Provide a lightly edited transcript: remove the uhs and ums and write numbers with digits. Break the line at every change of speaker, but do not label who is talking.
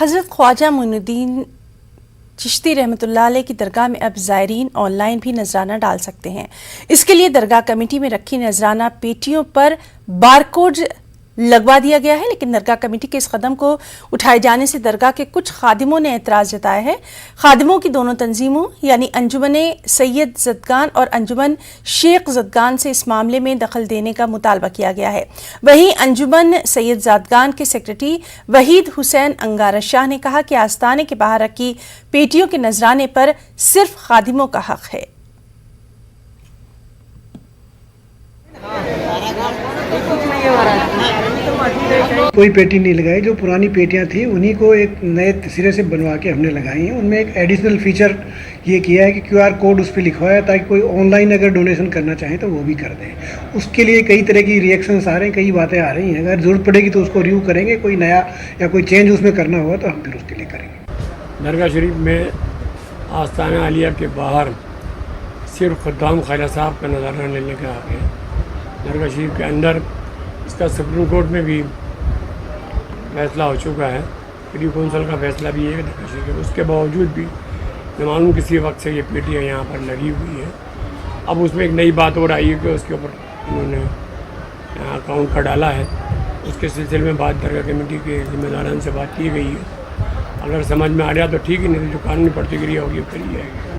حضرت خواجہ معین الدین چشتی رحمۃ اللہ علیہ کی درگاہ میں اب زائرین آن لائن بھی نذرانہ ڈال سکتے ہیں۔ اس کے لیے درگاہ کمیٹی میں رکھی نذرانہ پیٹیوں پر بارکوڈ لگوا دیا گیا ہے، لیکن درگاہ کمیٹی کے اس قدم کو اٹھائے جانے سے درگاہ کے کچھ خادموں نے اعتراض جتایا ہے۔ خادموں کی دونوں تنظیموں یعنی انجمن سید زدگان اور انجمن شیخ زدگان سے اس معاملے میں دخل دینے کا مطالبہ کیا گیا ہے۔ وہیں انجمن سید زدگان کے سیکرٹری وحید حسین انگارہ شاہ نے کہا کہ آستانے کے باہر رکھی پیٹیوں کے نذرانے پر صرف خادموں کا حق ہے۔
کوئی پیٹی نہیں لگائی، جو پرانی پیٹیاں تھیں انہی کو ایک نئے سرے سے بنوا کے ہم نے لگائی ہیں۔ ان میں ایک ایڈیشنل فیچر یہ کیا ہے کہ QR کوڈ اس پہ لکھوایا ہے تاکہ کوئی آن لائن اگر ڈونیشن کرنا چاہیں تو وہ بھی کر دیں۔ اس کے لیے کئی طرح کی ریئیکشنز آ رہے ہیں، کئی باتیں آ رہی ہیں، اگر ضرورت پڑے گی تو اس کو ریویو کریں گے، کوئی نیا یا کوئی چینج اس میں کرنا ہوگا تو ہم پھر اس کے لیے کریں گے۔
درگاہ شریف میں آستانہ عالیہ کے باہر صرف خدام خواجہ صاحب کا نظارہ لینے کا حق ہے۔ درگاہ شریف کے اندر اس کا سپریم کورٹ میں بھی فیصلہ ہو چکا ہے، پری کونسل کا فیصلہ بھی ہے درگاہ شریف کے، اس کے باوجود بھی نہ معلوم کسی وقت سے یہ پیٹیاں یہاں پر لگی ہوئی ہیں۔ اب اس میں ایک نئی بات اور آئی ہے کہ اس کے اوپر انہوں نے اکاؤنٹ کا ڈالا ہے، اس کے سلسلے میں بات درگاہ کمیٹی کے ذمہ داران سے بات کی گئی ہے۔ اگر سمجھ میں آ گیا تو ٹھیک ہی، نہیں جو قانونی پرتکریا ہوگی وہ کری جائے گی۔